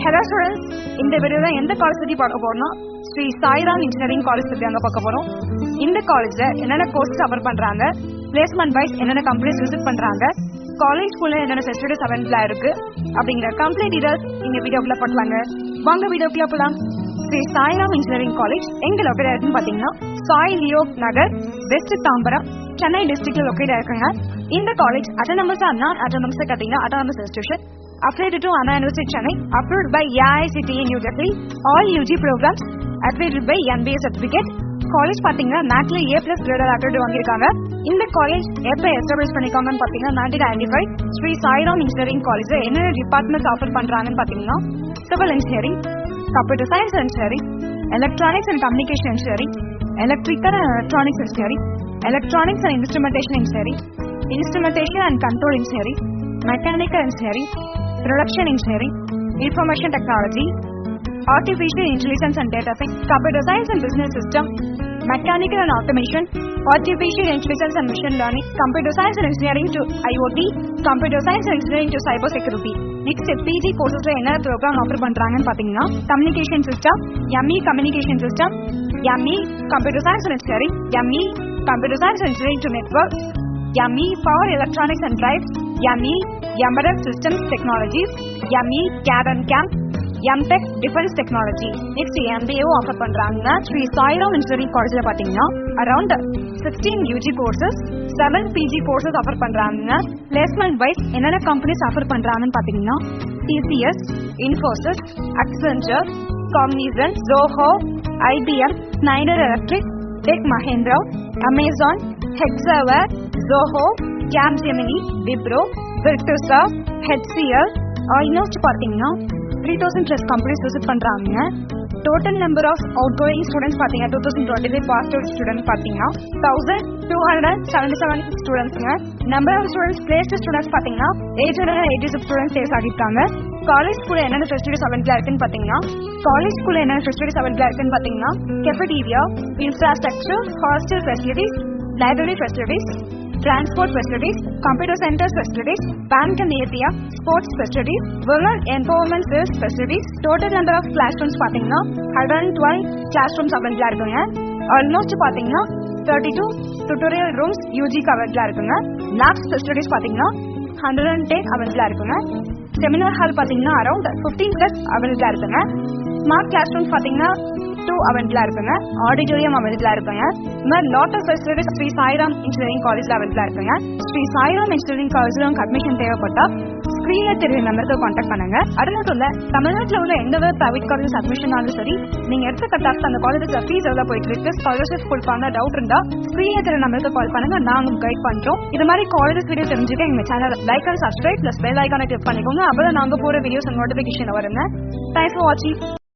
Hello students, இந்த வீடியோல எந்த காலேஜ் பத்தி பார்க்க போறோம்னா ஸ்ரீ சாய்ராம் இன்ஜினியரிங் காலேஜ் பத்தி அங்க பார்க்க போறோம். இந்த காலேஜ்ல என்னென்ன கோர்சஸ் ஆஃபர் பண்றாங்க, பிளேஸ்மென்ட் வைஸ் என்னென்ன கம்பெனிஸ் விசிட் பண்றாங்க, காலேஜ் ஸ்கூல்ல என்னென்ன ஃபெசிலிட்டிஸ் அவைலபிளா இருக்கு அப்படிங்கிற கம்ப்ளீட் டீடைல்ஸ் இந்த வீடியோக்குள்ள பார்க்கலாங்க. வாங்க வீடியோக்குள்ள போலாம். ஸ்ரீ சாய்ராம் இன்ஜினியரிங் காலேஜ் எங்க லொகேட் ஆயிருக்குன்னு பாத்தீங்கன்னா சாய் லியோக் நகர், வெஸ்ட் தாம்பரம், சென்னை டிஸ்ட்ரிக்ட்ல லொகேட் ஆயிருக்குங்க. இந்த காலேஜ் அட்டானமஸ் நான் அட்டானமஸ் பாத்தீங்கன்னா autonomous institution affiliated to Anna University Chennai, approved by AICTE New Delhi, all UG programs affiliated by MBA certificate. College பாத்தீங்கன்னா நாட்ல A+ கிரேடர் ஆக்டிவிட்டி வாங்கியிருக்காங்க. இந்த காலேஜ் எப்ப எஸ்டாப்ளிஷ் பண்ணிருக்காங்கன்னு பாத்தீங்கன்னா 1995 ஸ்ரீ சாய்ராம் இன்ஜினியரிங் காலேஜ்ல என்னென்ன டிபார்ட்மெண்ட்ஸ் ஆஃபர் பண்றாங்கன்னு பாத்தீங்கன்னா civil engineering, computer science engineering, electronics and communication engineering, electrical and electronics engineering, electronics and instrumentation engineering, instrumentation and control engineering, mechanical engineering, production engineering, information technology, artificial intelligence and data science, computer science and business system, mechanical and automation, artificial intelligence and machine learning, computer science and engineering to IoT, computer science and engineering to cyber security. Next PG courses என்ன program offer பண்றாங்கன்னு பாத்தீங்கன்னா communication system, ME communication system, ME computer science and engineering, ME computer science and engineering to network, ME power electronics and drives, ME Embedded Systems Technologies, ME CAD and CAM, MTech Defense Technology. Next MBA offer பண்றாங்க. Sri Sairam engineering காலேஜ்ல பாத்தீங்கன்னா around 16 UG courses, 7 PG courses offer பண்றாங்க. Placement wise என்னென்ன companies offer பண்றாங்கன்னு பாத்தீங்கன்னா TCS, Infosys, Accenture, Cognizant, Zoho, IBM, Schneider Electric, Tech Mahindra, Amazon, Hexaware, Zoho, Capgemini, Wipro, Virtusa, HCL, இன்னொரு பார்த்தீங்கன்னா 3000+ companies visit பண்றாங்க. Total number of out going students பார்த்தீங்கன்னா 2023 pass out student பார்த்தீங்கன்னா 1277 ஸ்டூடெண்ட்ஸ்ங்க. Number of students placed students பார்த்தீங்கன்னா 886 students place ஆகிருக்காங்க. College ஸ்கூல்ல என்னென்ன facilities அவைலபிளா இருக்குன்னு பாத்தீங்கன்னா கெஃபடீரியா, infrastructure, hostel facilities, library facilities, transport facilities, computer centers facilities, bank and ATM, sports facilities, women empowerment service facilities. Total number of classrooms பாத்தீங்கன்னா 112 classrooms available இருக்குங்க. Almost பாத்தீங்கன்னா 32 tutorial rooms UG available இருக்குங்க. labs facilities பாத்தீங்கன்னா 110 available இருக்குங்க. seminar hall பாத்தீங்கன்னா around 15+ available இருக்குங்க. smart classrooms பாத்தீங்கன்னா 2 available இருக்குங்க. auditorium available இருக்குங்க. இன்னும் lot of facilities Sri Sairam engineering காலேஜ்ல available இருக்குங்க. ஸ்ரீ சாய்ராம் இன்ஜினியரிங் காலேஜ்ல உங்களுக்கு அட்மிஷன் தேவைப்பட்டா ஸ்கிரீன்ல தெரியுற நம்பருக்கு கான்டாக்ட் பண்ணுங்க. அது மட்டும் இல்ல, தமிழ்நாட்டுல உள்ள எந்த ஒரு பிரைவேட் காலேஜ் அட்மிஷன் ஆனாலும் சரி, நீங்க எடுத்த கட்டாப்ஸ் அந்த காலேஜ்ல ஃபீஸ் எவ்வளவு போயிட்டு இருக்கு, ஸ்காலர்ஷிப் கொடுப்பாங்க, டவுட் இருந்தா ஸ்கிரீன்ல தெரியுற நம்பருக்கு கால் பண்ணுங்க. நாங்க உங்களுக்கு கைட் பண்றோம். இது மாதிரி காலேஜ் வீடியோ தெரிஞ்சுக்க எங்க channel like and subscribe plus bell ஐகானை கிளிக் பண்ணிக்கோங்க. அப்பதான் நாங்க போற வீடியோஸ் நோட்டிபிகேஷன் வருங்க. தேங்க்ஸ் ஃபார் வாட்சிங்.